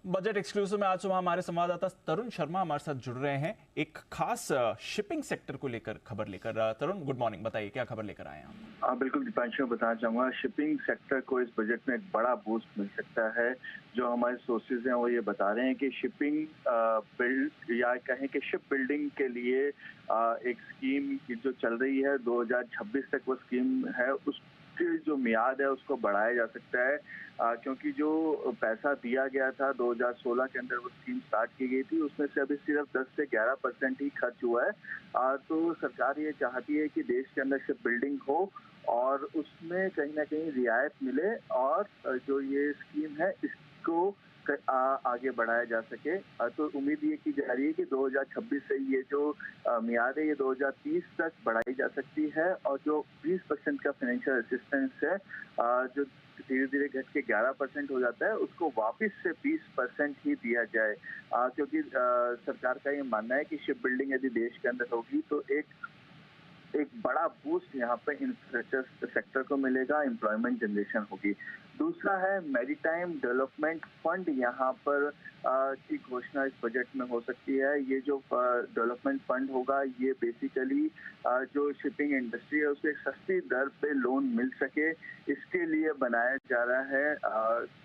Budget exclusive में आज सुबह हमारे संवाददाता तरुण शर्मा हमारे साथ जुड़ रहे हैं एक खास शिपिंग सेक्टर को लेकर खबर लेकर। तरुण, गुड मॉर्निंग, बताइए क्या खबर लेकर आए हैं आप? बिल्कुल दीपांशु, मैं बताना चाहूंगा शिपिंग सेक्टर को इस बजट में एक बड़ा बूस्ट मिल सकता है। जो हमारे सोर्सेज हैं वो ये बता रहे हैं कि शिपिंग बिल्ड या कहें कि शिप बिल्डिंग के लिए एक स्कीम जो चल रही है 2026 तक वो स्कीम है, उसकी जो मियाद है उसको बढ़ाया जा सकता है। क्योंकि जो पैसा दिया गया था 2016 के अंदर वो स्कीम स्टार्ट की गई थी, उसमें से अभी सिर्फ 10 से 11% ही खर्च हुआ है। तो सरकार ये चाहती है कि देश के अंदर शिप बिल्डिंग हो और उसमें कहीं ना कहीं रियायत मिले और जो ये स्कीम है इसको आगे बढ़ाया जा सके। तो उम्मीद ये की जा रही है कि 2026 से ये जो मियाद है ये 2030 तक बढ़ाई जा सकती है और जो 20% का फाइनेंशियल असिस्टेंस है जो धीरे धीरे घट के 11% हो जाता है, उसको वापस से 20% ही दिया जाए। क्योंकि सरकार का ये मानना है कि शिप बिल्डिंग यदि देश के अंदर होगी तो एक बड़ा बूस्ट यहाँ पे इंफ्रास्ट्रक्चर सेक्टर को मिलेगा, एम्प्लॉयमेंट जनरेशन होगी। दूसरा है मैरीटाइम डेवलपमेंट फंड, यहाँ पर की घोषणा इस बजट में हो सकती है। ये जो डेवलपमेंट फंड होगा ये बेसिकली जो शिपिंग इंडस्ट्री है उसे सस्ती दर पे लोन मिल सके, इसके लिए बनाया जा रहा है।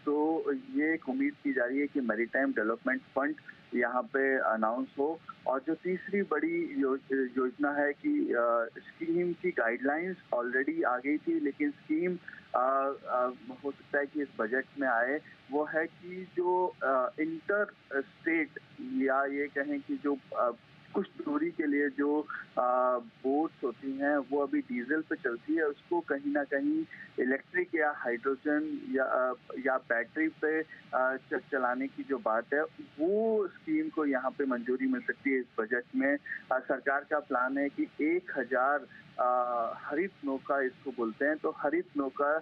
तो ये एक उम्मीद की जा रही है कि मैरीटाइम डेवलपमेंट फंड यहाँ पे अनाउंस हो। और जो तीसरी बड़ी योजना है कि स्कीम की गाइडलाइंस ऑलरेडी आ गई थी, लेकिन स्कीम हो सकता है कि इस बजट में आए, वो है कि जो इंटर स्टेट या ये कहें कि जो कुछ दूरी के लिए जो बोट्स होती हैं वो अभी डीजल पे चलती है, उसको कहीं ना कहीं इलेक्ट्रिक या हाइड्रोजन या बैटरी पे चलाने की जो बात है वो स्कीम को यहाँ पे मंजूरी मिल सकती है इस बजट में। सरकार का प्लान है कि 1000 हरित नौका इसको बोलते हैं, तो हरित नौका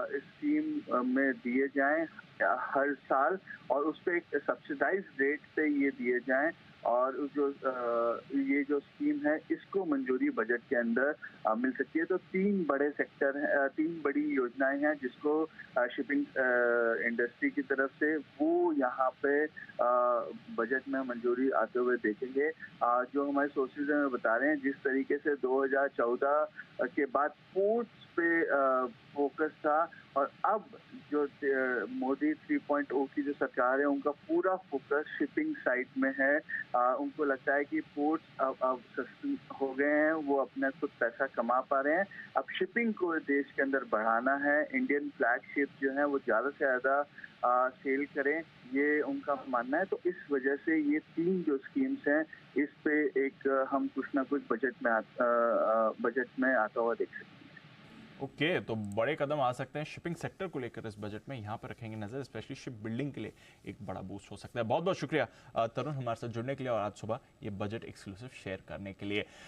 इस स्कीम में दिए जाएं हर साल और उस पर एक सब्सिडाइज रेट पे ये दिए जाएं। और जो ये जो स्कीम है इसको मंजूरी बजट के अंदर मिल सकती है। तो तीन बड़े सेक्टर हैं, तीन बड़ी योजनाएं हैं जिसको शिपिंग इंडस्ट्री की तरफ से वो यहाँ पे बजट में मंजूरी आते हुए देखेंगे। जो हमारे सोर्सेज हैं बता रहे हैं जिस तरीके से 2014 के बाद पोर्ट्स पे फोकस था और अब जो मोदी 3.0 की जो सरकार है उनका पूरा फोकस शिपिंग साइड में है। उनको लगता है कि पोर्ट्स अब सस्ते हो गए हैं, वो अपना खुद पैसा कमा पा रहे हैं। अब शिपिंग को देश के अंदर बढ़ाना है, इंडियन फ्लैगशिप जो है वो ज़्यादा से ज़्यादा सेल करें, ये उनका मानना है। तो इस वजह से ये तीन जो स्कीम्स हैं इस पे एक हम कुछ ना कुछ बजट में आता हुआ देख सकते हैं। ओके, तो बड़े कदम आ सकते हैं शिपिंग सेक्टर को लेकर इस बजट में, यहाँ पर रखेंगे नजर। स्पेशली शिप बिल्डिंग के लिए एक बड़ा बूस्ट हो सकता है। बहुत बहुत शुक्रिया तरुण हमारे साथ जुड़ने के लिए और आज सुबह ये बजट एक्सक्लूसिव शेयर करने के लिए।